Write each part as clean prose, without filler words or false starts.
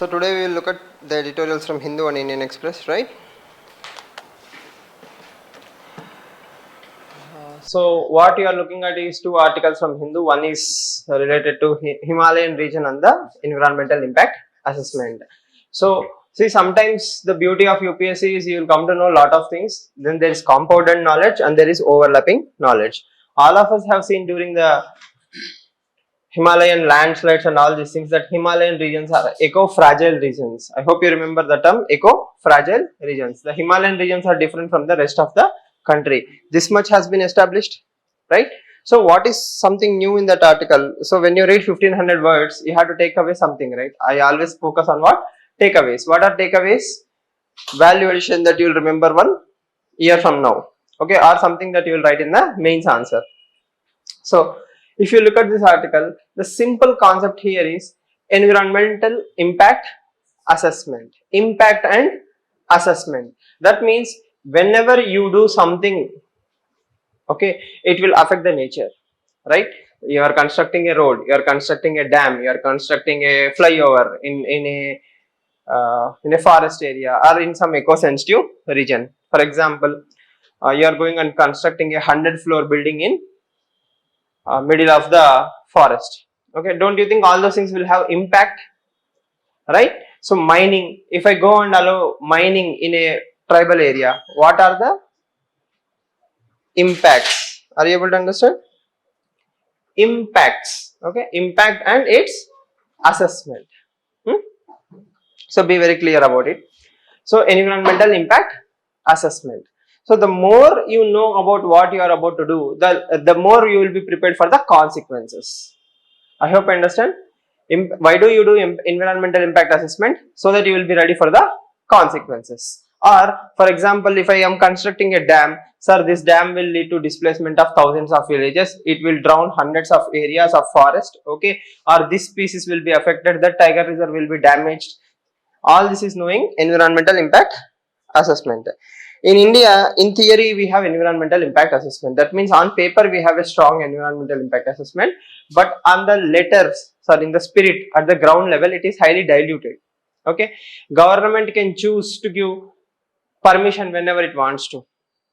So today we will look at the editorials from Hindu and Indian Express, right? So what you are looking at is two articles from Hindu. One is related to Himalayan region and the environmental impact assessment. So see, sometimes the beauty of UPSC is you will come to know a lot of things. Then there is compounded knowledge and there is overlapping knowledge. All of us have seen during the Himalayan landslides and all these things that Himalayan regions are eco-fragile regions. I hope you remember the term eco-fragile regions. The Himalayan regions are different from the rest of the country. This much has been established, right? So what is something new in that article? So when you read 1500 words, you have to take away something, right? I always focus on what? Takeaways. What are takeaways? Value addition that you will remember 1 year from now, okay, or something that you will write in the mains answer. So if you look at this article, the simple concept here is environmental impact assessment. Impact and assessment. That means whenever you do something, okay, it will affect the nature, right? You are constructing a road, you are constructing a dam, you are constructing a flyover in a forest area or in some eco-sensitive region. For example, you are going and constructing a 100-floor building in middle of the forest. Okay, don't you think all those things will have impact, right? So mining, if I go and allow mining in a tribal area, what are the impacts? Are you able to understand? Impacts, okay, impact and its assessment. So be very clear about it. So environmental impact assessment. So the more you know about what you are about to do, the more you will be prepared for the consequences. I hope you understand. Why do you do environmental impact assessment? So that you will be ready for the consequences. Or for example, if I am constructing a dam, sir, this dam will lead to displacement of thousands of villages. It will drown hundreds of areas of forest. Okay, or this species will be affected. The tiger reserve will be damaged. All this is knowing environmental impact assessment. In India, in theory, we have environmental impact assessment. That means on paper, we have a strong environmental impact assessment, but on the letters, sorry, in the spirit, at the ground level, it is highly diluted. Okay, government can choose to give permission whenever it wants to.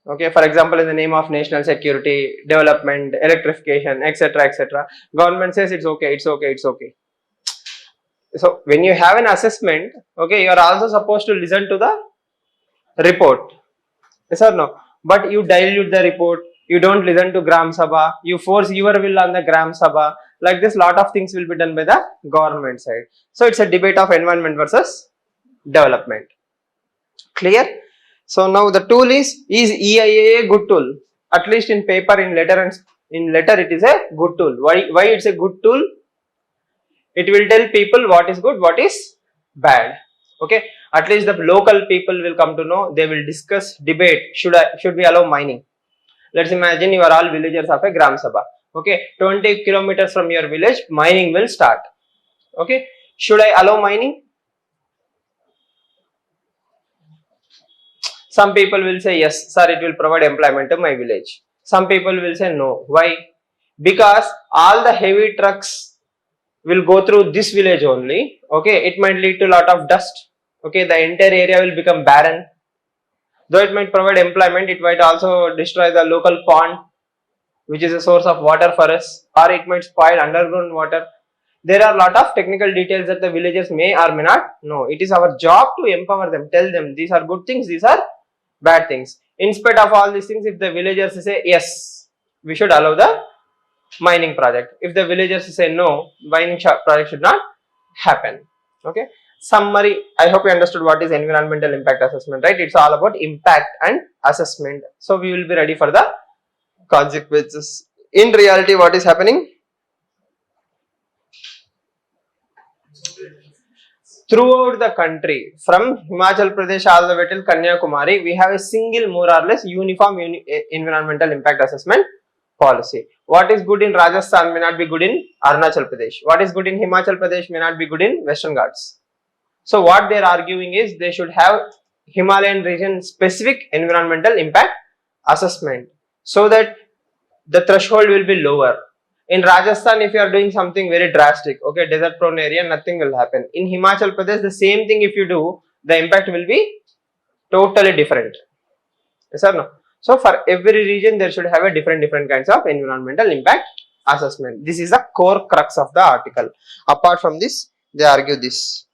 Okay, for example, in the name of national security, development, electrification, etc., etc., government says it's okay, it's okay, it's okay. So when you have an assessment, okay, you are also supposed to listen to the report. Yes or no? But you dilute the report, you don't listen to Gram Sabha, you force your will on the Gram Sabha. Like this, lot of things will be done by the government side. So it's a debate of environment versus development. Clear? So now the tool is EIA a good tool? At least in paper, in letter, and in letter, it is a good tool. Why it's a good tool? It will tell people what is good, what is bad. Okay, at least the local people will come to know. They will discuss, debate. Should we allow mining? Let's imagine you are all villagers of a Gram Sabha. Okay, 20 kilometers from your village, mining will start. Okay, should I allow mining? Some people will say yes, sir, it will provide employment to my village. Some people will say no. Why? Because all the heavy trucks will go through this village only. Okay, it might lead to a lot of dust. Okay, the entire area will become barren. Though it might provide employment, it might also destroy the local pond, which is a source of water for us, or it might spoil underground water. There are a lot of technical details that the villagers may or may not know. It is our job to empower them, tell them these are good things, these are bad things. In spite of all these things, if the villagers say yes, we should allow the mining project. If the villagers say no, mining project should not happen. Okay. Summary, I hope you understood what is environmental impact assessment, right? It's all about impact and assessment. So we will be ready for the consequences. In reality, what is happening? Throughout the country, from Himachal Pradesh all the way till Kanyakumari, we have a single, more or less uniform environmental impact assessment policy. What is good in Rajasthan may not be good in Arunachal Pradesh. What is good in Himachal Pradesh may not be good in Western Ghats. So what they are arguing is they should have Himalayan region specific environmental impact assessment so that the threshold will be lower. In Rajasthan, if you are doing something very drastic, okay, desert prone area, nothing will happen. In Himachal Pradesh, the same thing if you do, the impact will be totally different. Yes or no? So for every region, there should have a different kinds of environmental impact assessment. This is the core crux of the article. Apart from this, they argue this.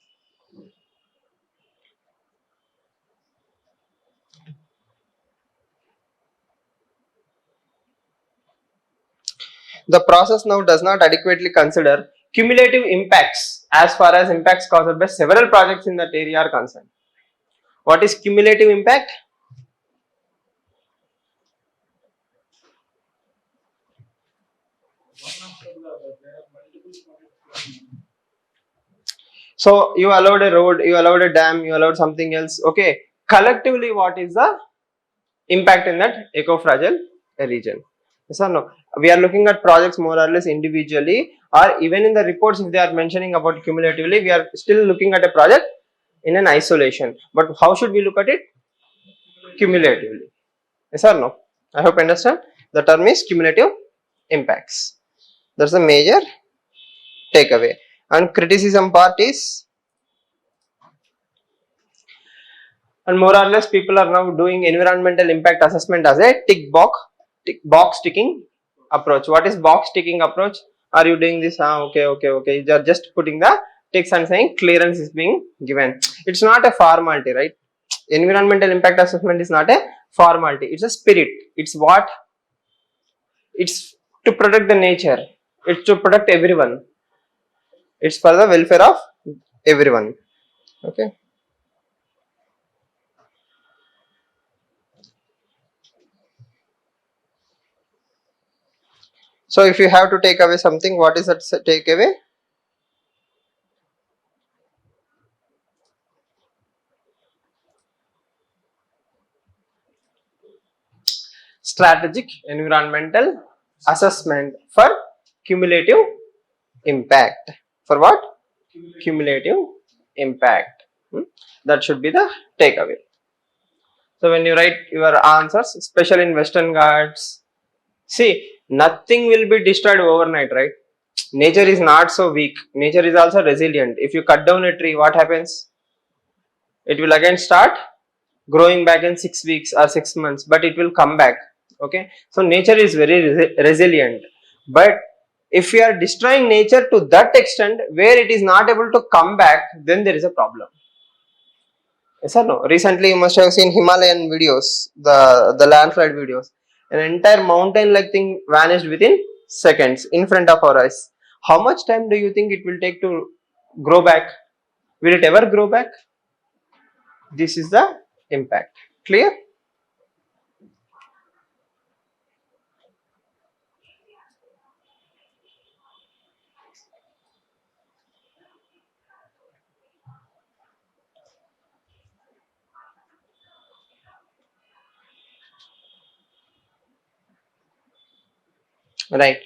The process now does not adequately consider cumulative impacts as far as impacts caused by several projects in that area are concerned. What is cumulative impact? So you allowed a road, you allowed a dam, you allowed something else. Okay, collectively, what is the impact in that eco-fragile region? Yes or no? We are looking at projects more or less individually, or even in the reports, if they are mentioning about cumulatively, we are still looking at a project in an isolation. But how should we look at it? Cumulatively. Yes or no? I hope you understand. The term is cumulative impacts. That's the major takeaway. And criticism part is, and more or less people are now doing environmental impact assessment as a box ticking approach. What is box ticking approach? Are you doing this? Okay. You are just putting the ticks and saying clearance is being given. It's not a formality, right? Environmental impact assessment is not a formality. It's a spirit. It's what? It's to protect the nature. It's to protect everyone. It's for the welfare of everyone. Okay. So if you have to take away something, what is that takeaway? Strategic environmental assessment for cumulative impact. For what? Cumulative impact. That should be the takeaway. So when you write your answers, especially in Western Ghats, see, nothing will be destroyed overnight, right? Nature is not so weak. Nature is also resilient. If you cut down a tree, what happens? It will again start growing back in 6 weeks or 6 months, but it will come back. Okay, so nature is very resilient. But if we are destroying nature to that extent where it is not able to come back, then there is a problem. Yes or no? Recently you must have seen Himalayan videos, the landslide videos. An entire mountain like thing vanished within seconds in front of our eyes. How much time do you think it will take to grow back? Will it ever grow back? This is the impact. Clear? Right.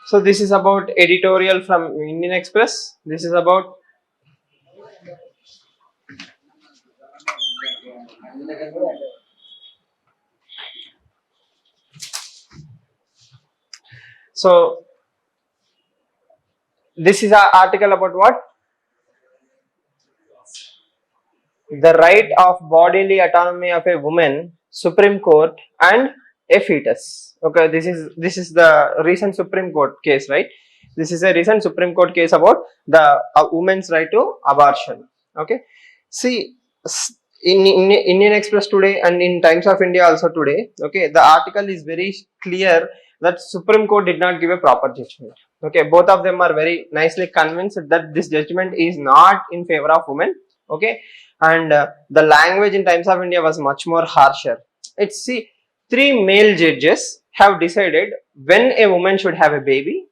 So this is about editorial from Indian Express. This is about so this is an article about what? The right of bodily autonomy of a woman, Supreme Court, and a fetus. Okay, this is the recent Supreme Court case, right? This is a recent Supreme Court case about the woman's right to abortion. Okay, see, in Indian Express today and in Times of India also today, okay, the article is very clear that Supreme Court did not give a proper judgment. Okay, both of them are very nicely convinced that this judgment is not in favor of women. Okay, and the language in Times of India was much more harsher. It's see, 3 male judges have decided when a woman should have a baby.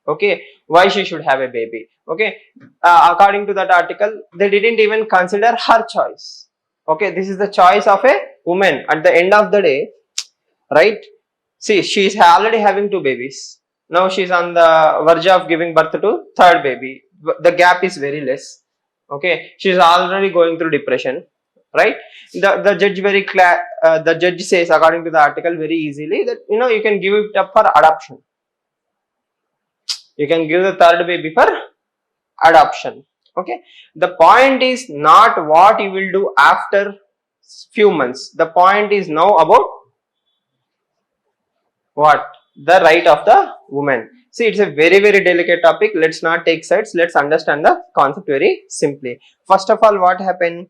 Okay, why she should have a baby. Okay, according to that article, they didn't even consider her choice. Okay, this is the choice of a woman at the end of the day, right? See, she is already having 2 babies. Now she is on the verge of giving birth to 3rd baby. The gap is very less. Okay, she is already going through depression, right? The judge the judge says, according to the article, very easily that you can give it up for adoption. You can give the third baby for adoption. Okay, the point is not what you will do after few months. The point is now about what? The right of the woman. See, it's a very delicate topic. Let's not take sides. Let's understand the concept very simply. First of all, what happened?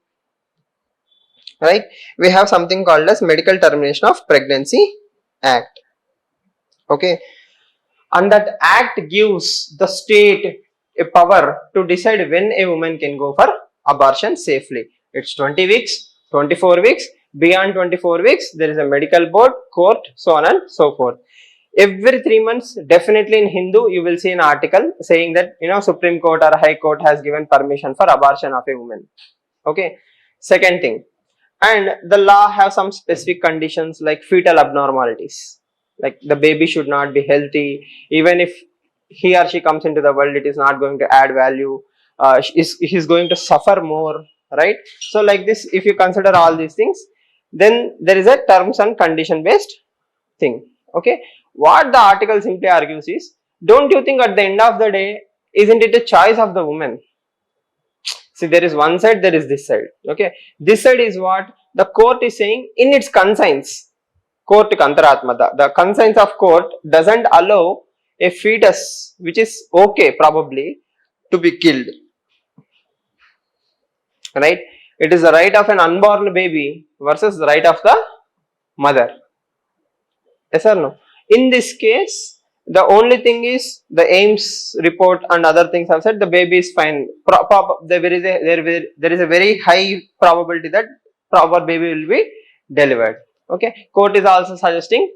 Right, we have something called as Medical Termination of Pregnancy Act. Okay, and that act gives the state a power to decide when a woman can go for abortion safely. It's 20 weeks, 24 weeks, beyond 24 weeks, there is a medical board, court, so on and so forth. Every 3 months, definitely in Hindu, you will see an article saying that, Supreme Court or High Court has given permission for abortion of a woman. Okay. Second thing, and the law have some specific conditions like fetal abnormalities. Like the baby should not be healthy. Even if he or she comes into the world, it is not going to add value. He's going to suffer more, right? So like this, if you consider all these things, then there is a terms and condition based thing. Okay, what the article simply argues is, don't you think at the end of the day, isn't it a choice of the woman? See, there is one side, there is this side. Okay, this side is what the court is saying in its conscience. Court Kantaratmata. The conscience of court doesn't allow a fetus, which is okay probably, to be killed. Right? It is the right of an unborn baby versus the right of the mother. Yes or no? In this case, the only thing is the AIMS report and other things have said the baby is fine. There is a very high probability that proper baby will be delivered. Okay, court is also suggesting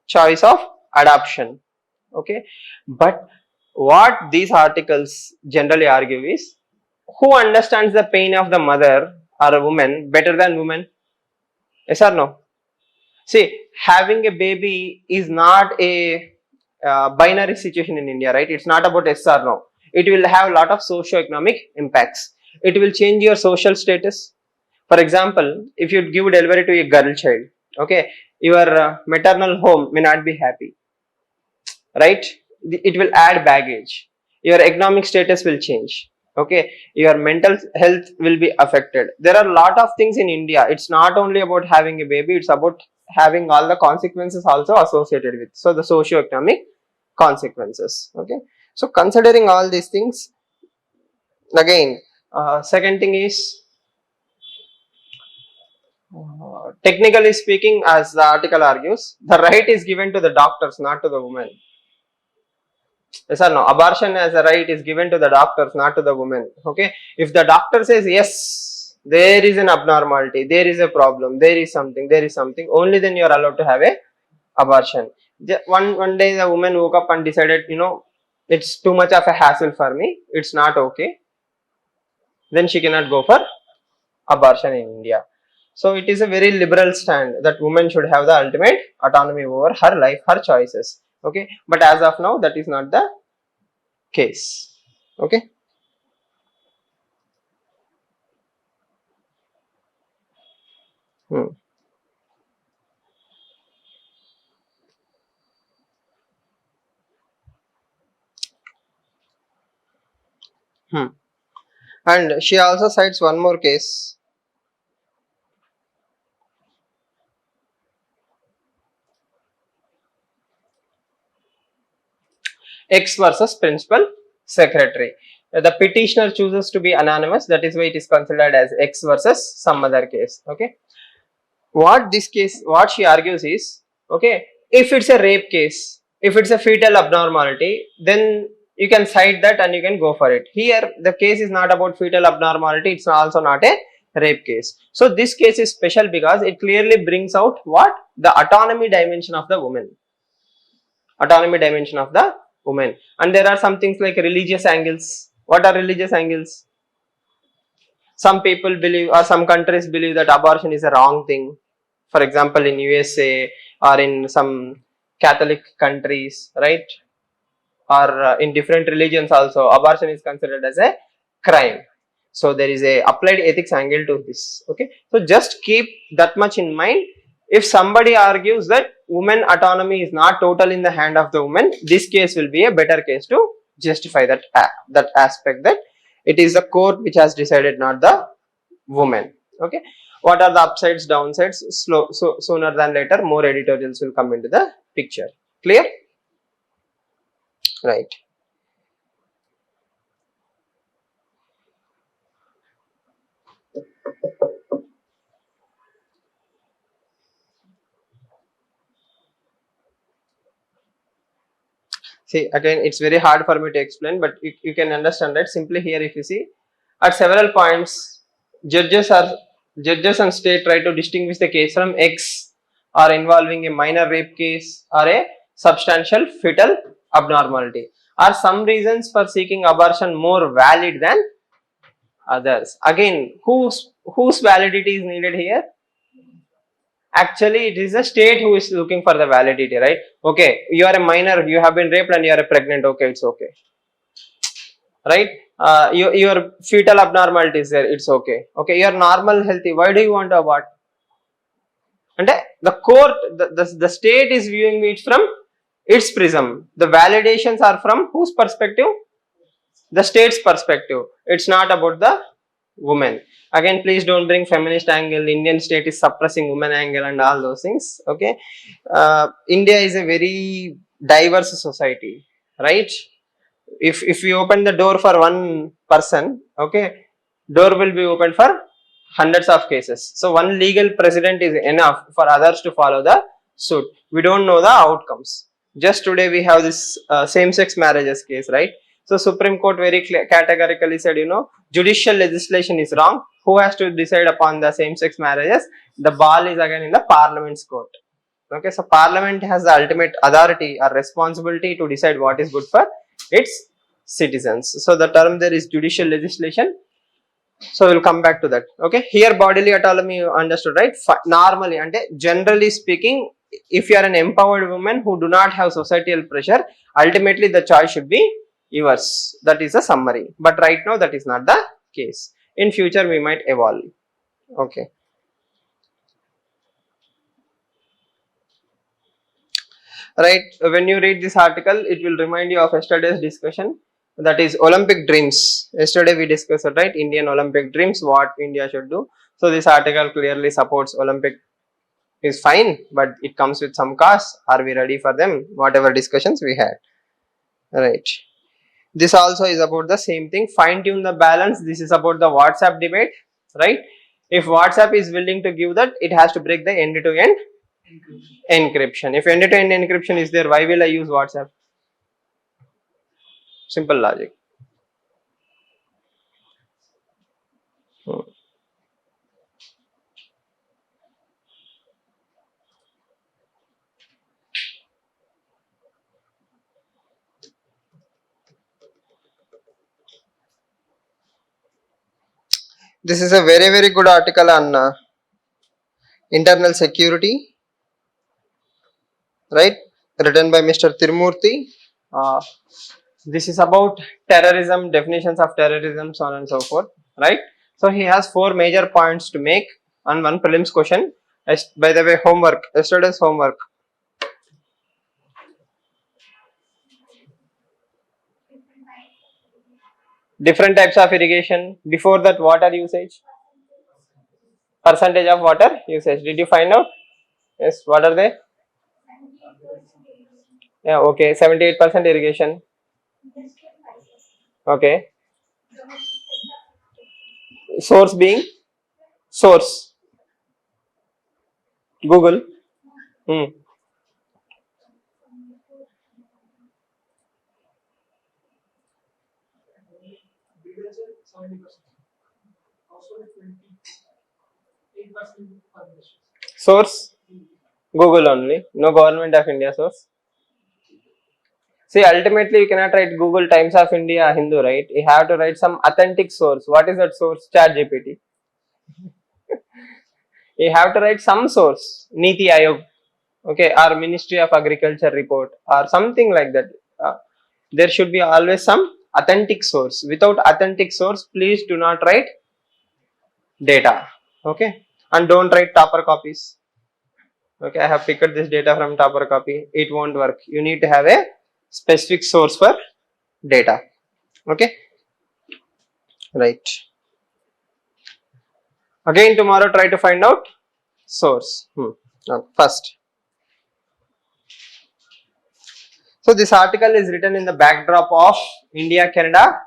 choice of adoption. Okay, but what these articles generally argue is, who understands the pain of the mother or a woman better than women? Yes or no? See, having a baby is not a binary situation in India, right? It's not about yes or no. It will have a lot of socio-economic impacts. It will change your social status. For example, if you give delivery to a girl child, okay, your maternal home may not be happy, right? It will add baggage. Your economic status will change. Okay, your mental health will be affected. There are a lot of things in India. It's not only about having a baby, it's about having all the consequences also associated with. So the socio-economic consequences. Okay, so considering all these things, again, second thing is, technically speaking, as the article argues, the right is given to the doctors, not to the woman. Yes or no? Abortion as a right is given to the doctors, not to the woman. Okay, if the doctor says yes, there is an abnormality, there is a problem, there is something, only then you are allowed to have a abortion. One day the woman woke up and decided, it's too much of a hassle for me, it's not okay, then she cannot go for abortion in India. So it is a very liberal stand that women should have the ultimate autonomy over her life, her choices. Okay, but as of now, that is not the case. Okay. And she also cites one more case. X versus principal secretary. The petitioner chooses to be anonymous, that is why it is considered as X versus some other case. Okay, what she argues is, okay, if it's a rape case, if it's a fetal abnormality, then you can cite that and you can go for it. Here the case is not about fetal abnormality, it's also not a rape case. So this case is special because it clearly brings out what? The autonomy dimension of the woman. Autonomy dimension of the woman. And there are some things like religious angles. What are religious angles? Some people believe, or some countries believe, that abortion is a wrong thing. For example, in USA or in some Catholic countries, right? Or in different religions also, abortion is considered as a crime. So there is a applied ethics angle to this. Okay, so just keep that much in mind. If somebody argues that woman autonomy is not total in the hand of the woman, this case will be a better case to justify that aspect, that it is the court which has decided, not the woman. Okay, what are the upsides, downsides? Sooner than later more editorials will come into the picture. Clear? Right. See, again, it's very hard for me to explain, but you can understand that simply here. If you see, at several points, judges and state try to distinguish the case from X, or involving a minor rape case or a substantial fetal abnormality. Are some reasons for seeking abortion more valid than others? Again, whose validity is needed here? Actually, it is the state who is looking for the validity, right? Okay, you are a minor, you have been raped and you are pregnant. Okay, it's okay, right? Your fetal abnormality is there. It's okay. Okay, you are normal, healthy. Why do you want to abort? And the court, the state is viewing it from its prism. The validations are from whose perspective? The state's perspective. It's not about the woman. Again, please don't bring feminist angle, Indian state is suppressing woman angle and all those things. Okay, India is a very diverse society, right? If we open the door for one person, okay, door will be opened for hundreds of cases. So one legal precedent is enough for others to follow the suit. We don't know the outcomes. Just today we have this same-sex marriages case, right? So Supreme Court very categorically said, judicial legislation is wrong. Who has to decide upon the same-sex marriages? The ball is again in the Parliament's court. Okay, so Parliament has the ultimate authority or responsibility to decide what is good for its citizens. So the term there is judicial legislation. So we'll come back to that. Okay, here bodily autonomy you understood, right? Normally, and generally speaking, if you are an empowered woman who do not have societal pressure, ultimately the choice should be yours. That is a summary. But right now that is not the case. In future we might evolve. Okay. Right, when you read this article, it will remind you of yesterday's discussion, that is Olympic dreams. Yesterday we discussed, right, Indian Olympic dreams, what India should do. So this article clearly supports Olympic is fine, but it comes with some costs. Are we ready for them? Whatever discussions we had, right? This also is about the same thing, fine tune the balance. This is about the WhatsApp debate, right? If WhatsApp is willing to give that, it has to break the end to end encryption. If end to end encryption is there, why will I use WhatsApp? Simple logic. This is a very good article on internal security, right? Written by Mr. Tirumurthy. This is about terrorism, definitions of terrorism, so on and so forth, right? So he has 4 major points to make on one prelims question. By the way, homework, yesterday's homework. Different types of irrigation. Before that, water usage. Percentage of water usage. Did you find out? Yes, what are they? Yeah, okay, 78% irrigation. Okay. Source being? Source. Google. Source? Google only. No government of India source. See, ultimately you cannot write Google Times of India Hindu, right? You have to write some authentic source. What is that source? ChatGPT. You have to write some source. Niti Ayog. Okay, or Ministry of Agriculture report or something like that. There should be always some authentic source. Without authentic source, please do not write data. Okay, and don't write topper copies. Okay, I have picked this data from topper copy. It won't work. You need to have a specific source for data. Okay, right. Again tomorrow try to find out source. Now, first. So this article is written in the backdrop of India-Canada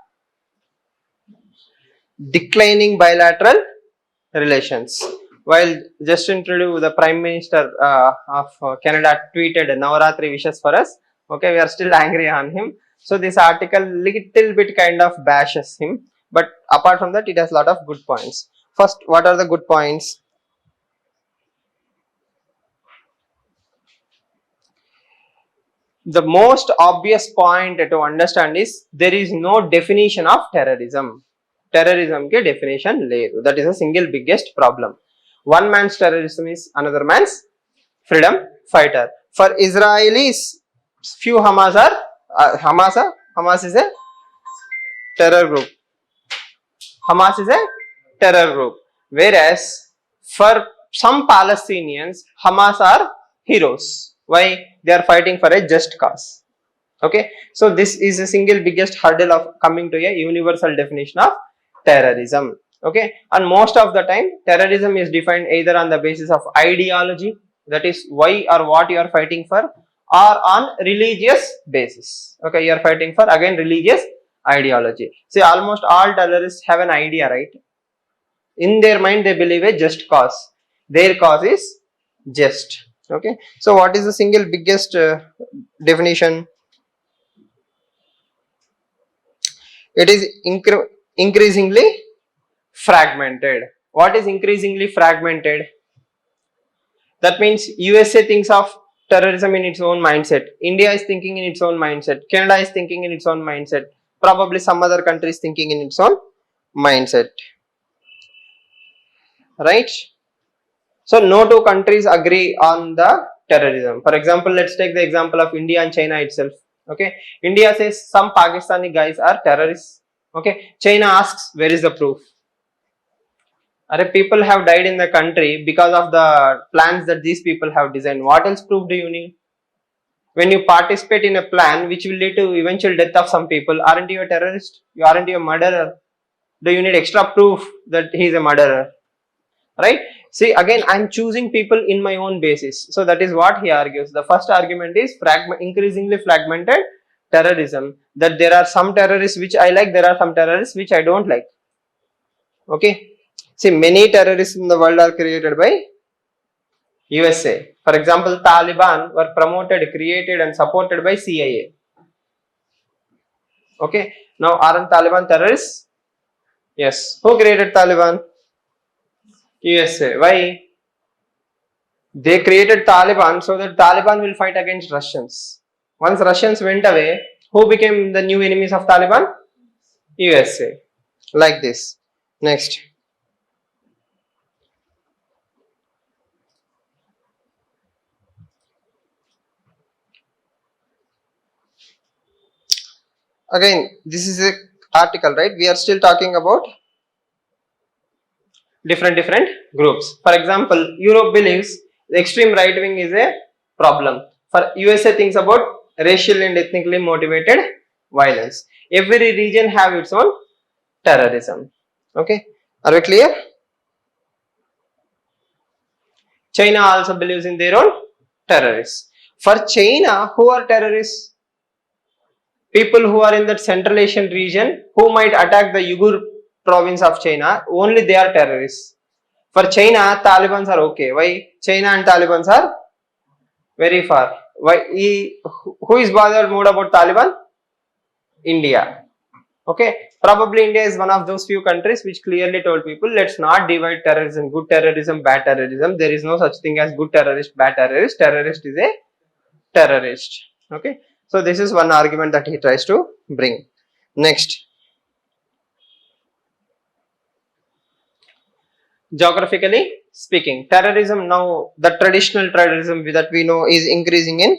declining bilateral relations. While Justin Trudeau, the Prime Minister of Canada, tweeted Navaratri wishes for us. Okay, we are still angry on him. So this article little bit kind of bashes him, but apart from that, it has a lot of good points. First, what are the good points? The most obvious point to understand is there is no definition of terrorism. Terrorism ke definition ledu. That is a single biggest problem. One man's terrorism is another man's freedom fighter. For Israelis, few Hamas are Hamas is a terror group. Hamas is a terror group. Whereas for some Palestinians, Hamas are heroes. Why? They are fighting for a just cause. Okay, so this is a single biggest hurdle of coming to a universal definition of terrorism. Okay, and most of the time terrorism is defined either on the basis of ideology, that is why or what you are fighting for, or on religious basis. Okay, you are fighting for again religious ideology. See, almost all terrorists have an idea, right? In their mind they believe a just cause, their cause is just. Okay, so what is the single biggest definition? It is increasingly fragmented. What is increasingly fragmented? That means USA thinks of terrorism in its own mindset, India is thinking in its own mindset, Canada is thinking in its own mindset, probably some other country is thinking in its own mindset, right? So no two countries agree on the terrorism. For example, let's take the example of India and China itself. Okay, India says some Pakistani guys are terrorists. Okay, China asks where is the proof? People have died in the country because of the plans that these people have designed. What else proof do you need? When you participate in a plan which will lead to eventual death of some people, aren't you a terrorist? Aren't you a murderer? Do you need extra proof that he is a murderer? Right? See, again, I am choosing people in my own basis. So that is what he argues. The first argument is increasingly fragmented terrorism. That there are some terrorists which I like, there are some terrorists which I don't like. Okay. See, many terrorists in the world are created by USA. For example, Taliban were promoted, created and supported by CIA. Okay. Now, aren't Taliban terrorists? Yes. Who created Taliban? USA. Why? They created Taliban so that Taliban will fight against Russians. Once Russians went away, who became the new enemies of Taliban? USA. Like this. Next. Again, this is a article, right? We are still talking about different groups. For example, Europe believes the extreme right wing is a problem. For USA thinks about racial and ethnically motivated violence. Every region have its own terrorism. Okay, are we clear? China also believes in their own terrorists. For China, who are terrorists? People who are in that Central Asian region who might attack the Uyghur province of China, only they are terrorists. For China, Taliban are okay. Why? China and Taliban are very far. Why? Who is bothered more about Taliban? India. Okay, probably India is one of those few countries which clearly told people, let's not divide terrorism, good terrorism, bad terrorism. There is no such thing as good terrorist, bad terrorist. Terrorist is a terrorist. Okay, so this is one argument that he tries to bring. Next, geographically speaking, terrorism now, the traditional terrorism that we know is increasing in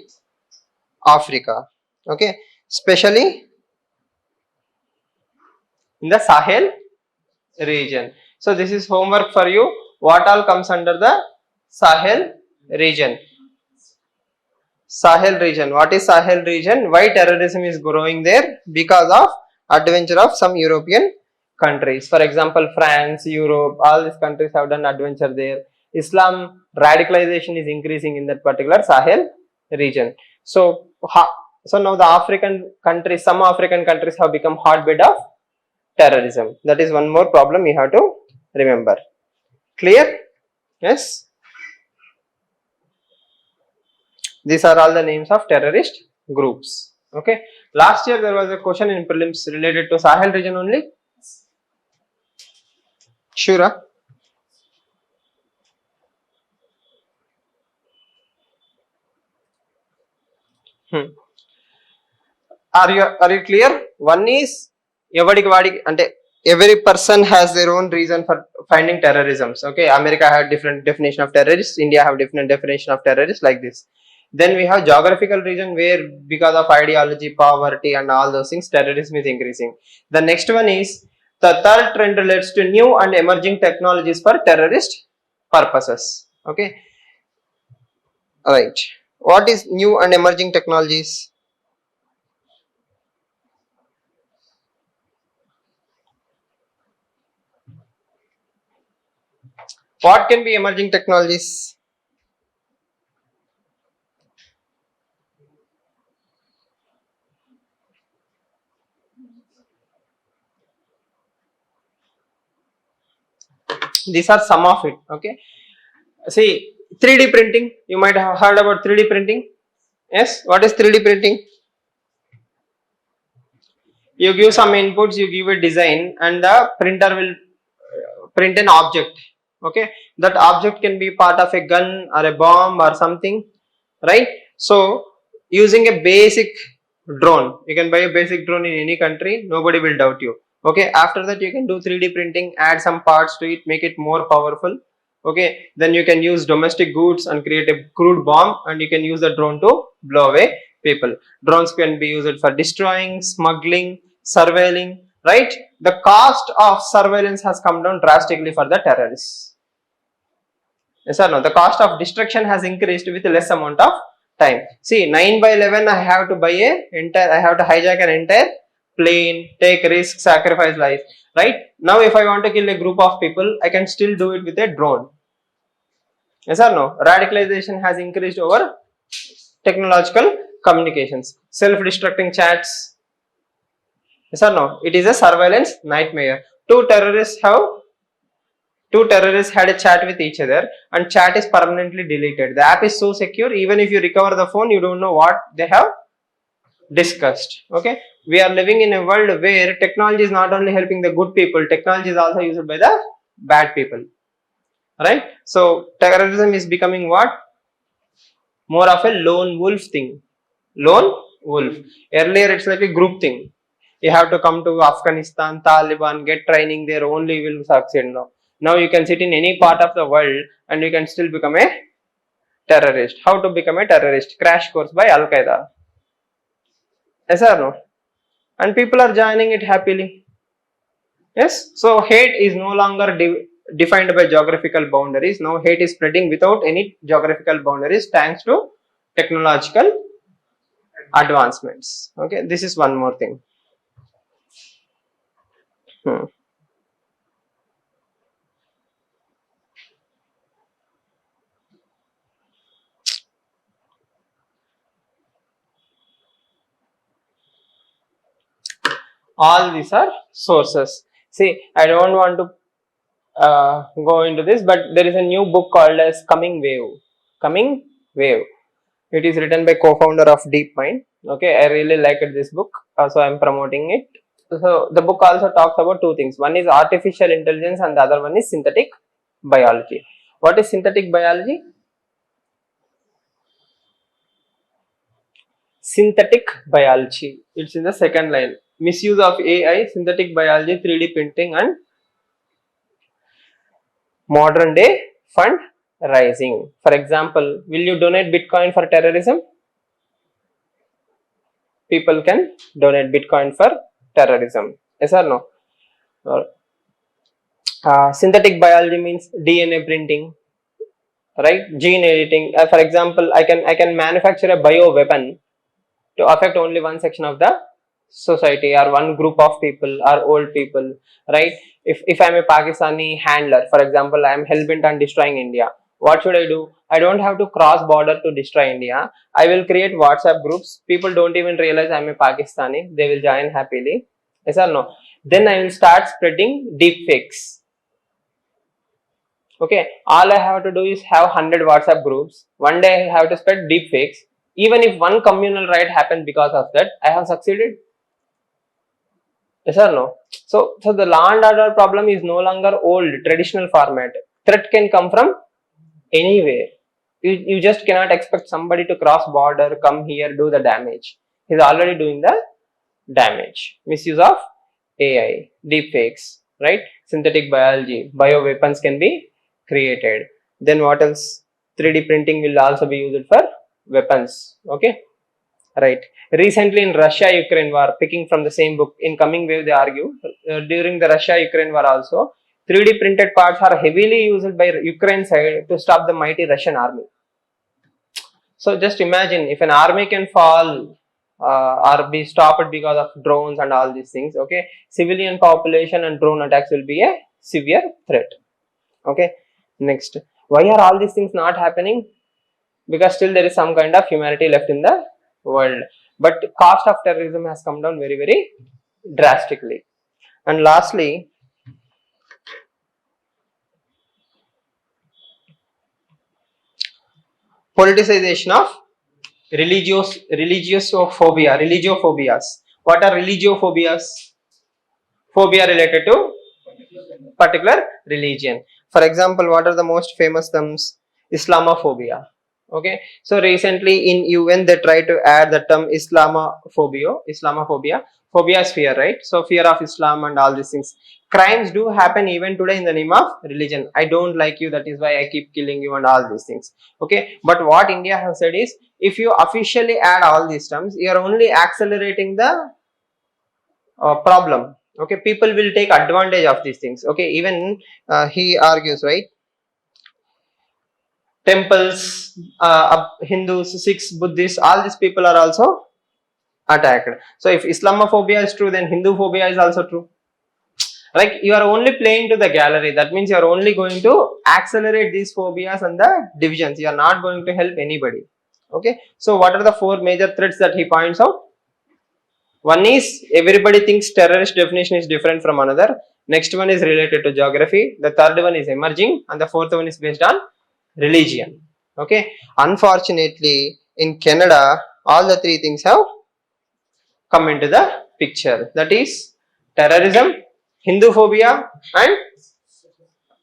Africa. Okay, especially in the Sahel region. So this is homework for you. What all comes under the Sahel region? Sahel region. What is Sahel region? Why terrorism is growing there? Because of adventure of some European countries. For example, France, Europe, all these countries have done adventure there. Islam radicalization is increasing in that particular Sahel region. So, so now the African countries, some African countries have become hotbed of terrorism. That is one more problem you have to remember. Clear? Yes. These are all the names of terrorist groups. Okay. Last year there was a question in prelims related to Sahel region only. Sure. Are you clear? One is everybody ante every person has their own reason for finding terrorisms. Okay, America had different definition of terrorists, India have different definition of terrorists, like this. Then we have geographical region where because of ideology, poverty and all those things terrorism is increasing. The next one is the third trend relates to new and emerging technologies for terrorist purposes. Okay, all right. What is new and emerging technologies? What can be emerging technologies? These are some of it. Okay, see, 3D printing, you might have heard about 3D printing. Yes, what is 3D printing? You give some inputs, you give a design and the printer will print an object. Okay, that object can be part of a gun or a bomb or something, right? So using a basic drone, you can buy a basic drone in any country, nobody will doubt you. Okay, after that you can do 3D printing, add some parts to it, make it more powerful. Okay, then you can use domestic goods and create a crude bomb, and you can use the drone to blow away people. Drones can be used for destroying, smuggling, surveilling, right? The cost of surveillance has come down drastically for the terrorists. Yes or no? The cost of destruction has increased with less amount of time. See, 9/11, I have to buy I have to hijack an entire plane, take risk, sacrifice life, right? Now, if I want to kill a group of people, I can still do it with a drone. Yes or no? Radicalization has increased over technological communications, self-destructing chats. Yes or no? It is a surveillance nightmare. Two terrorists had a chat with each other and chat is permanently deleted. The app is so secure, even if you recover the phone, you don't know what they have discussed. Okay, we are living in a world where technology is not only helping the good people, technology is also used by the bad people, right? So terrorism is becoming what? More of a lone wolf thing. Lone wolf. Earlier it's like a group thing. You have to come to Afghanistan, Taliban, get training there, only will succeed. Now you can sit in any part of the world and you can still become a terrorist. How to become a terrorist? Crash course by Al Qaeda. Yes or no? And people are joining it happily. Yes. So hate is no longer defined by geographical boundaries. Now hate is spreading without any geographical boundaries thanks to technological advancements. Okay. This is one more thing. All these are sources. See, I don't want to go into this, but there is a new book called as Coming Wave. Coming Wave. It is written by co-founder of DeepMind. Okay, I really liked this book, so I am promoting it. So the book also talks about two things. One is artificial intelligence, and the other one is synthetic biology. What is synthetic biology? Synthetic biology. It's in the second line. Misuse of AI, synthetic biology, 3D printing, and modern day fundraising. For example, will you donate Bitcoin for terrorism? People can donate Bitcoin for terrorism. Yes or no? Synthetic biology means DNA printing. right? Gene editing. For example, I can manufacture a bio weapon to affect only one section of the society or one group of people or old people, right? If I'm a Pakistani handler, for example, I'm hell-bent on destroying India, what should I do? I don't have to cross border to destroy India. I will create WhatsApp groups. People don't even realize I'm a Pakistani. They will join happily. Yes or no? Then I will start spreading deep fakes. Okay, all I have to do is have 100 WhatsApp groups. One day I have to spread deep fakes. Even if one communal riot happens because of that, I have succeeded. Yes or no? So the law and order problem is no longer old, traditional format. Threat can come from anywhere. You just cannot expect somebody to cross border, come here, do the damage. He's already doing the damage. Misuse of AI, deepfakes, right? Synthetic biology, bioweapons can be created. Then what else? 3D printing will also be used for weapons. Okay, right. Recently in Russia-Ukraine war, picking from the same book, in coming wave they argue, during the Russia-Ukraine war also, 3D printed parts are heavily used by Ukraine side to stop the mighty Russian army. So just imagine if an army can fall or be stopped because of drones and all these things. Okay, civilian population and drone attacks will be a severe threat. Okay, next, why are all these things not happening? Because still there is some kind of humanity left in the world, but cost of terrorism has come down very drastically. And lastly, politicization of religiophobias. What are religiophobias? Phobia related to particular religion. For example, what are the most famous terms? Islamophobia. Okay, so recently in UN they try to add the term Islamophobia. Phobia is fear, right? So fear of Islam and all these things. Crimes do happen even today in the name of religion. I don't like you, that is why I keep killing you and all these things. Okay, but what India has said is, if you officially add all these terms, you are only accelerating the problem. Okay, people will take advantage of these things. Okay, even he argues, right? Temples, Hindus, Sikhs, Buddhists, all these people are also attacked. So if Islamophobia is true, then Hindu phobia is also true. Like, you are only playing to the gallery. That means you are only going to accelerate these phobias and the divisions. You are not going to help anybody. Okay, so what are the four major threats that he points out? One is, everybody thinks terrorist definition is different from another. Next one is related to geography. The third one is emerging, and the fourth one is based on religion. Okay. Unfortunately, in Canada, all the three things have come into the picture. That is terrorism, Hindu phobia, and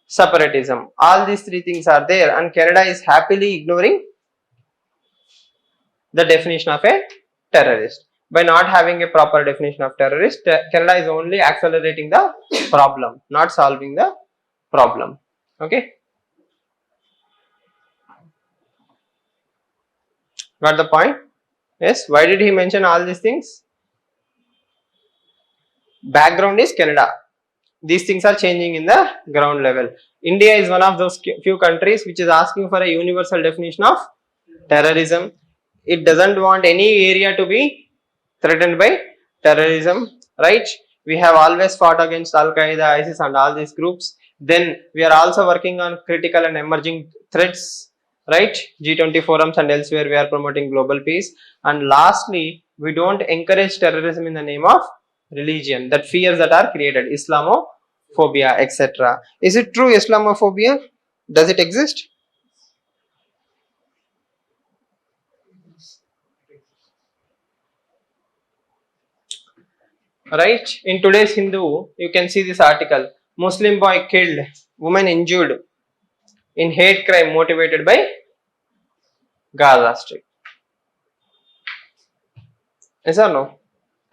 separatism. All these three things are there, and Canada is happily ignoring the definition of a terrorist. By not having a proper definition of terrorist, Canada is only accelerating the problem, not solving the problem. Okay, got the point? Yes. Why did he mention all these things? Background is Canada. These things are changing in the ground level. India is one of those few countries which is asking for a universal definition of terrorism. It doesn't want any area to be threatened by terrorism, right? We have always fought against Al Qaeda, ISIS, and all these groups. Then we are also working on critical and emerging threats, right? G20 forums and elsewhere we are promoting global peace. And lastly, we don't encourage terrorism in the name of religion. That fears that are created, Islamophobia, etc. Is it true, Islamophobia? Does it exist? Right? In today's Hindu, you can see this article: Muslim boy killed, woman injured in hate crime motivated by Gaza Strip. Yes or no?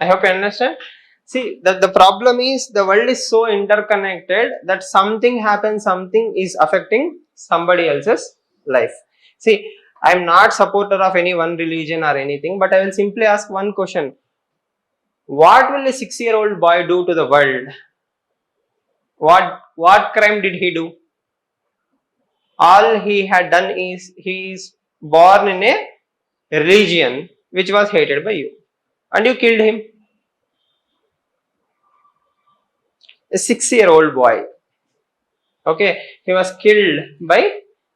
I hope you understand. See, that the problem is, the world is so interconnected that something happens, something is affecting somebody else's life. See, I am not supporter of any one religion or anything, but I will simply ask one question: what will a 6-year-old boy do to the world? What crime did he do? all he had done is he is born in a religion which was hated by you, and you killed him. A 6-year-old boy. Okay, he was killed by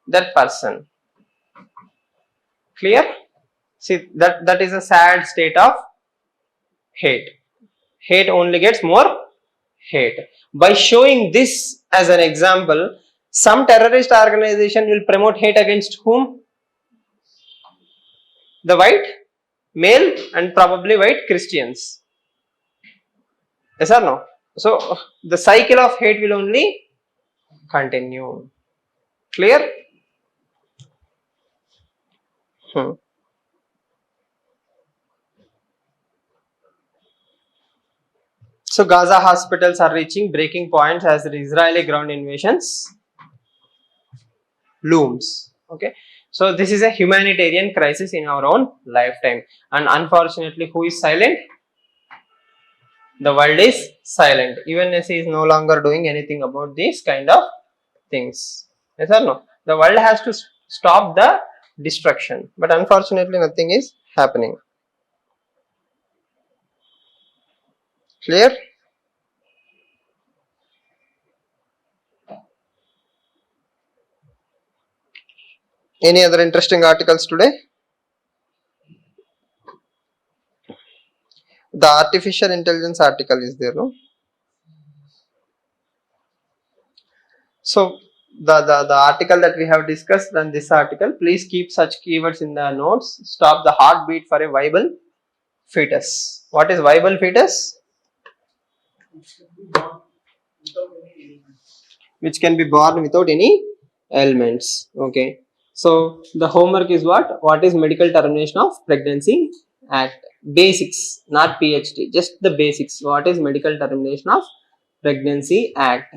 that person. Clear? See, that is a sad state of hate. Hate only gets more hate. By showing this as an example, some terrorist organization will promote hate against whom? The white male and probably white Christians. Yes or no? So the cycle of hate will only continue. Clear? Hmm. So Gaza hospitals are reaching breaking points as the Israeli ground invasions looms. Okay, so this is a humanitarian crisis in our own lifetime, and unfortunately, who is silent? The world is silent. UNSC is no longer doing anything about these kind of things. Yes or no? The world has to stop the destruction, but unfortunately, nothing is happening. Clear? Any other interesting articles today? The artificial intelligence article is there, no? So the article that we have discussed and this article, please keep such keywords in the notes. Stop the heartbeat for a viable fetus. What is viable fetus? Which can be born without any ailments. Okay. So the homework is what? What is medical termination of pregnancy act? Basics, not PhD, just the basics. What is medical termination of pregnancy act?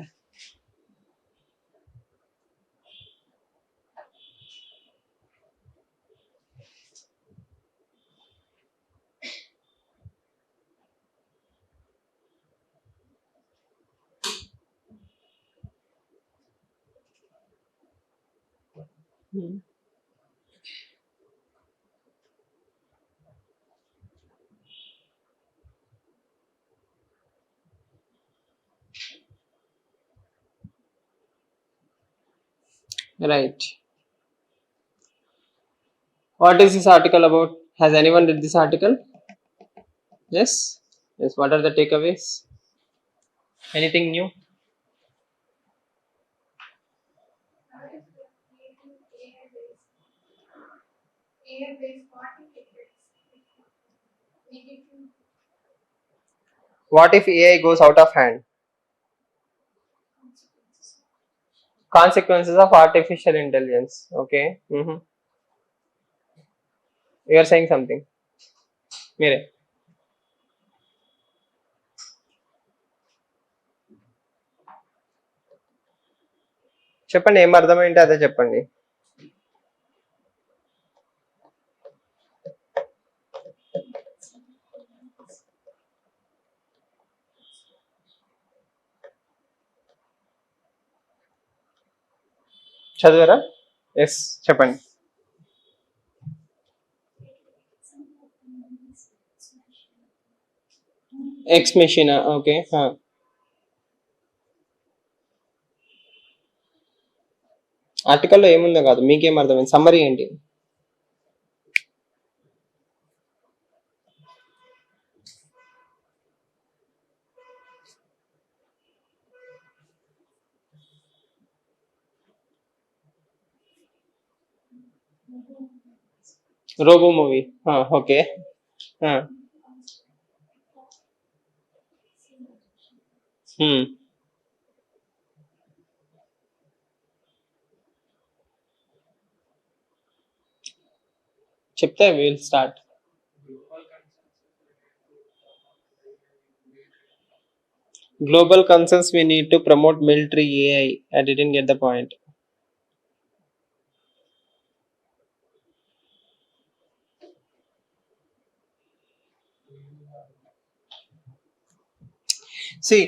Right. What is this article about? Has anyone read this article? Yes? Yes. What are the takeaways? Anything new? What if AI goes out of hand? Consequences of artificial intelligence. Okay. You are saying something. Mere. చెప్పండి ఏం అర్థమైంటే అదే చెప్పండి. చదివారా? Yes చెప్పండి. Ex machine. Okay. ఆర్టికల్లో ఏముందో కాదు, మీకేం అర్థమైంది? సమ్మరీ ఏంటి? Robo movie. ఓకే. చెప్తే will start. Global concerns we need to promote military AI. I didn't get the point. See,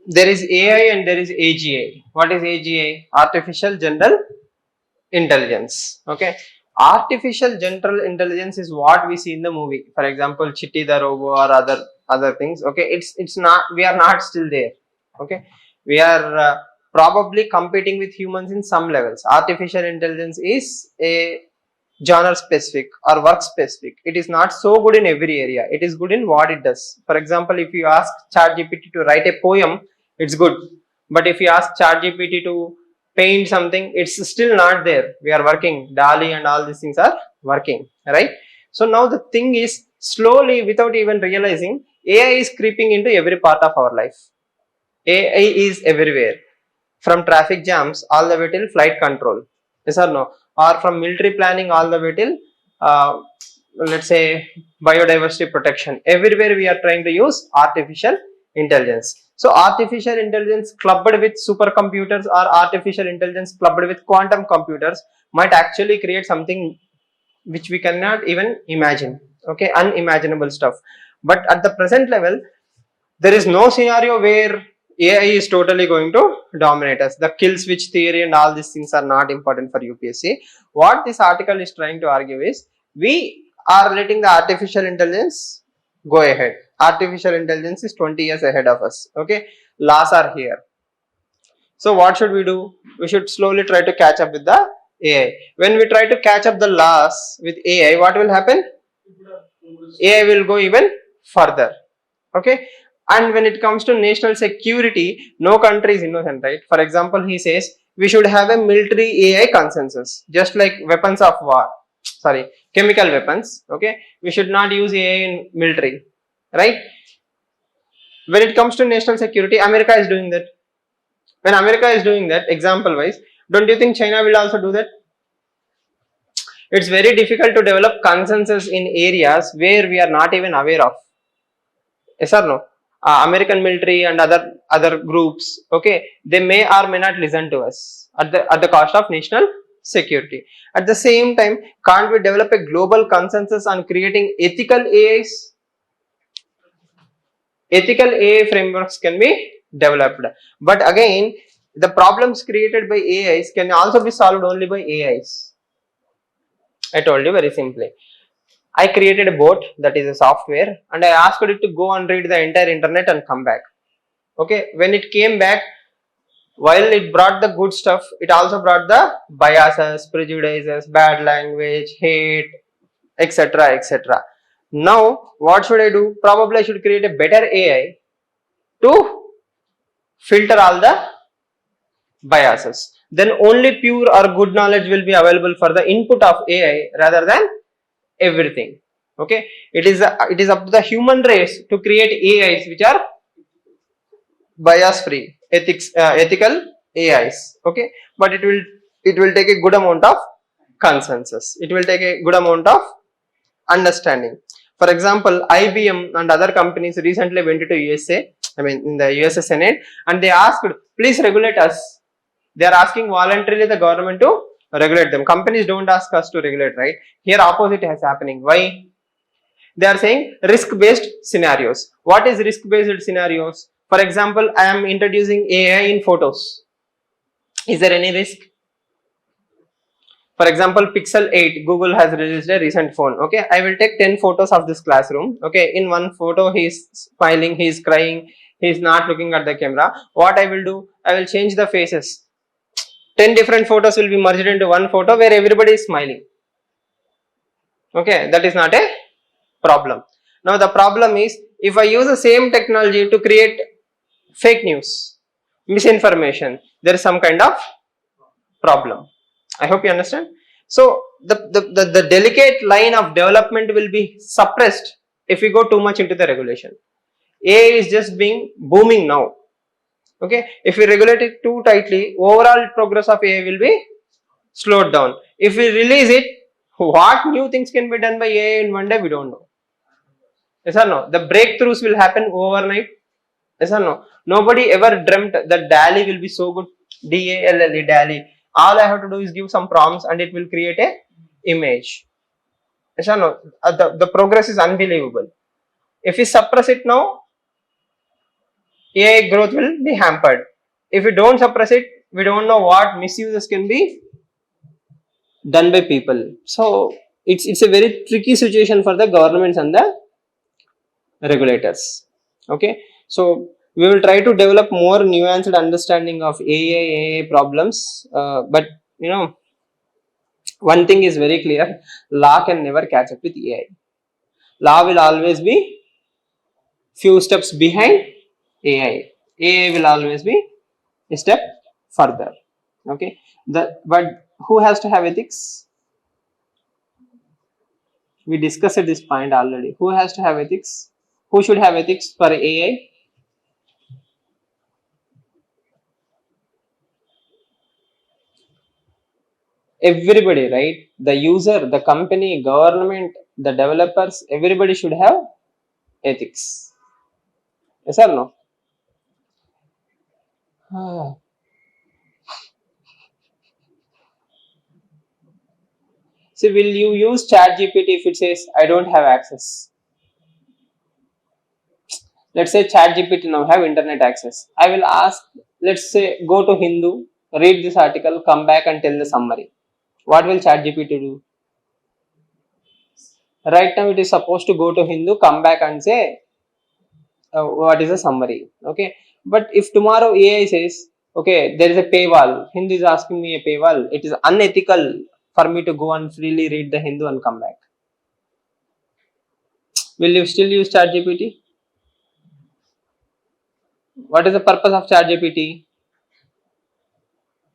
there is AI and there is AGI. What is AGI? Artificial General Intelligence. Okay, artificial general intelligence is what we see in the movie, for example Chitti the Robo or other things. Okay, it's not, we are not still there. Okay, we are probably competing with humans in some levels. Artificial intelligence is a genre specific or work specific. It is not so good in every area. It is good in what it does. For example, if you ask ChatGPT to write a poem, it's good. But if you ask ChatGPT to paint something, it's still not there. We are working. DALI and all these things are working, right? So now the thing is, slowly, without even realizing, AI is creeping into every part of our life. AI is everywhere, from traffic jams all the way till flight control. Yes or no? Or from military planning all the way till uh, let's say biodiversity protection. Everywhere we are trying to use artificial intelligence. So artificial intelligence clubbed with supercomputers or artificial intelligence clubbed with quantum computers might actually create something which we cannot even imagine. Okay, unimaginable stuff. But at the present level, there is no scenario where AI is totally going to dominate us. The kill switch theory and all these things are not important for UPSC. What this article is trying to argue is, we are letting the artificial intelligence go ahead. Artificial intelligence is 20 years ahead of us. Okay, laws are here. So what should we do? We should slowly try to catch up with the AI. When we try to catch up the laws with AI, what will happen? AI will go even further. Okay, and when it comes to national security, no country is innocent, right? For example, he says we should have a military AI consensus, just like weapons of war, sorry, chemical weapons. Okay, we should not use AI in military, right? When it comes to national security, America is doing that. When America is doing that, example wise, don't you think China will also do that? It's very difficult to develop consensus in areas where we are not even aware of. Yes or no? American military and other groups, okay, they may or may not listen to us at the cost of national security. At the same time, can't we develop a global consensus on creating ethical AIs? Ethical AI frameworks can be developed, but again, the problems created by AIs can also be solved only by AIs. I told you very simply. I created a bot, that is a software, and I asked it to go and read the entire internet and come back. Okay, when it came back, while it brought the good stuff, it also brought the biases, prejudices, bad language, hate, etc. etc. Now, what should I do? Probably I should create a better AI to filter all the biases. Then only pure or good knowledge will be available for the input of AI rather than everything. Okay, it is up to the human race to create AIs which are bias free, ethical AIs. Okay, but it will take a good amount of consensus. It will take a good amount of understanding. For example, IBM and other companies recently went to USA. I mean, in the USA Senate, and they asked, please regulate us. They are asking voluntarily the government to regulate them. Companies don't ask us to regulate, right? Here opposite is happening. Why? They are saying risk based scenarios. What is risk based scenarios? For example, I am introducing AI in photos. Is there any risk? For example, Pixel 8, Google has released a recent phone. Okay, I will take 10 photos of this classroom. Okay, in one photo, he is smiling, he is crying, he is not looking at the camera. What I will do? I will change the faces. 10 different photos will be merged into one photo where everybody is smiling. Okay, that is not a problem. Now, the problem is, if I use the same technology to create fake news, misinformation, there is some kind of problem. I hope you understand. So the delicate line of development will be suppressed if we go too much into the regulation. AI is just being booming now. Okay, if we regulate it too tightly, overall progress of AI will be slowed down. If we release it, what new things can be done by AI in one day, we don't know. Yes or no? The breakthroughs will happen overnight. Yes or no? Nobody ever dreamt that DALI will be so good. DALLE, DALI. All I have to do is give some prompts and it will create a image. Yes or no? The progress is unbelievable. If we suppress it now, AI growth will be hampered. If we don't suppress it, we don't know what misuses can be done by people. So it's a very tricky situation for the governments and the regulators. Okay, so we will try to develop more nuanced understanding of AI problems, but you know, one thing is very clear: law can never catch up with AI. Law will always be few steps behind AI. AI will always be a step further. Okay, but who has to have ethics? We discussed this point already. Who has to have ethics? Who should have ethics for AI? Everybody, right? The user, the company, government, the developers, everybody should have ethics. Yes or no? Ah. So will you use chat gpt if it says I don't have access? Let's say chat gpt now have internet access. I will ask, let's say, go to Hindu, read this article, come back and tell the summary. What will chat gpt do? Right now it is supposed to go to Hindu, come back and say what is the summary. Okay, but if tomorrow AI says, okay, there is a paywall, Hindu is asking me a paywall, it is unethical for me to go and freely read the Hindu and come back. Will you still use chat gpt? What is the purpose of chat gpt?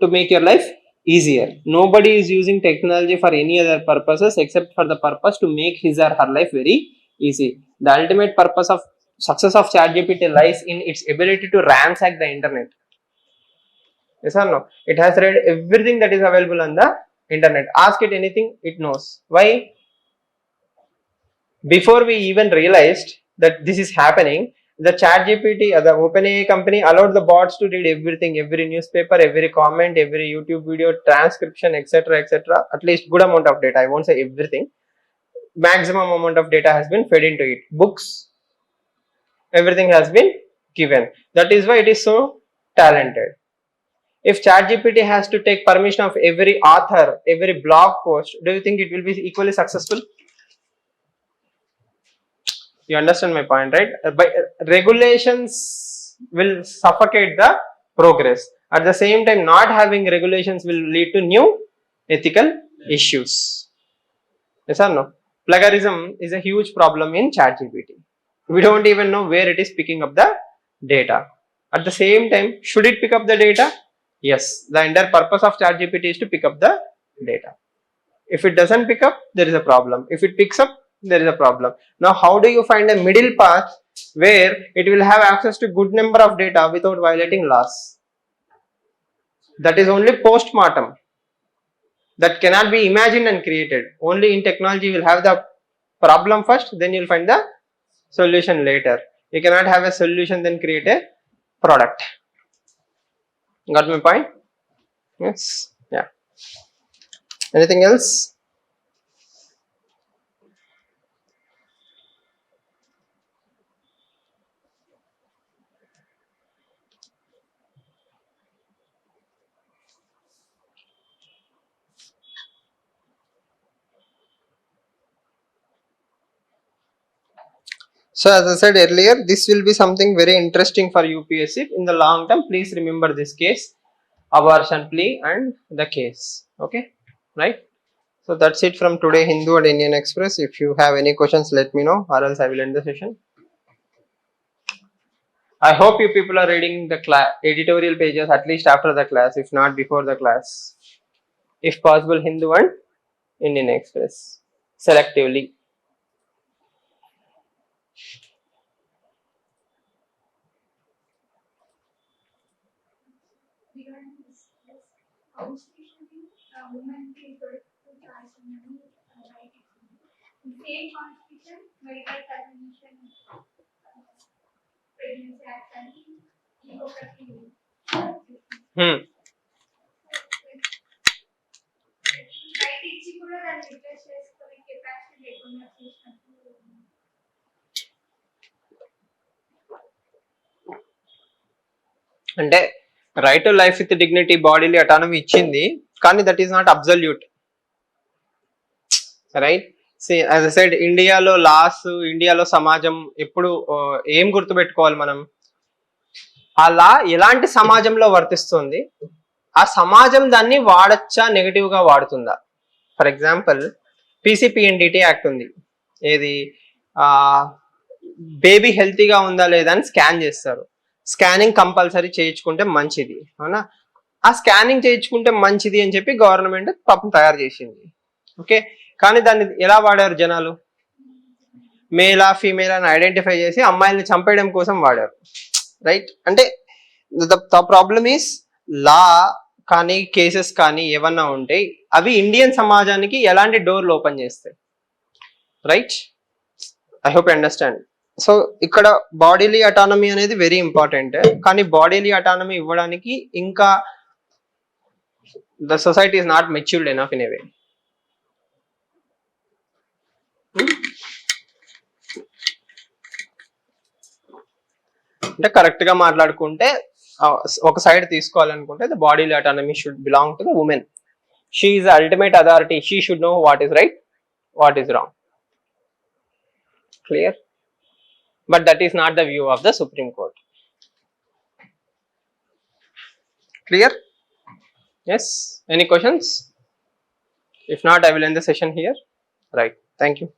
To make your life easier. Nobody is using technology for any other purposes except for the purpose to make his or her life very easy. The ultimate purpose of success of ChatGPT lies in its ability to ransack the internet. Yes or no? It has read everything that is available on the internet. Ask it anything, it knows. Why? Before we even realized that this is happening, the chat gpt, the OpenAI company, allowed the bots to read everything, every newspaper, every comment, every YouTube video, transcription, etc., etc. At least good amount of data, I won't say everything, maximum amount of data has been fed into it, books, everything has been given. That is why it is so talented. If chat gpt has to take permission of every author, every blog post, do you think it will be equally successful? You understand my point, right? But regulations will suffocate the progress. At the same time, not having regulations will lead to new ethical issues. Yes or no? Plagiarism is a huge problem in ChatGPT. We don't even know where it is picking up the data. At the same time, should it pick up the data? Yes. The entire purpose of ChatGPT is to pick up the data. If it doesn't pick up, there is a problem. If it picks up, there is a problem. Now, how do you find a middle path where it will have access to good number of data without violating laws? That is only post-mortem. That cannot be imagined and created. Only in technology you will have the problem first, then you will find the solution later. You cannot have a solution then create a product. Got my point? Yes. Yeah. Anything else? So as I said earlier, this will be something very interesting for UPSC in the long term. Please remember this case, abortion plea and the case. Okay, right? So that's it from today Hindu and Indian Express. If you have any questions, let me know, or else I will end the session. I hope you people are reading the editorial pages at least after the class, if not before the class. If possible, Hindu and Indian Express selectively. Hmm. అంటే right to life with dignity, bodily autonomy ఇచ్చింది, కానీ that is not absolute, right. C as I said, ఇండియాలో loss, ఇండియాలో సమాజం ఎప్పుడు ఏం గుర్తుపెట్టుకోవాలి మనం, ఆ లా ఎలాంటి సమాజంలో వర్తిస్తుంది, ఆ సమాజం దాన్ని వాడచ్చా, నెగిటివ్ గా వాడుతుందా. ఫర్ ఎగ్జాంపుల్ పీసీపీఎన్డిటీ యాక్ట్ ఉంది, ఏది బేబీ హెల్తీగా ఉందా లేదా అని స్కాన్ చేస్తారు, స్కానింగ్ కంపల్సరీ చేయించుకుంటే మంచిది, అవునా. ఆ స్కానింగ్ చేయించుకుంటే మంచిది అని చెప్పి గవర్నమెంట్ పాపం తయారు చేసింది, ఓకే. కానీ దాన్ని ఎలా వాడారు జనాలు, మేలా ఫీమేల్ అని ఐడెంటిఫై చేసి అమ్మాయిల్ని చంపేయడం కోసం వాడారు, రైట్. అంటే ద ప్రాబ్లమ్ ఈస్ లా కానీ కేసెస్ కానీ ఏమన్నా ఉంటే అవి ఇండియన్ సమాజానికి ఎలాంటి డోర్లు ఓపెన్ చేస్తాయి, right. I hope you understand. So ఇక్కడ బాడీలీ అటానమీ అనేది వెరీ ఇంపార్టెంట్, కానీ బాడీలీ అటానమీ ఇవ్వడానికి ఇంకా the society is not matured enough in a way. అంటే కరెక్ట్ గా మాట్లాడుకుంటే ఒక సైడ్ తీసుకోవాలనుకుంటే the bodily autonomy should belong to the women. She is the ultimate authority, she should know what is right, what is wrong. Clear? But that is not the view of the Supreme Court. Clear? Yes? Any questions? If not, I will end the session here. Right. Thank you.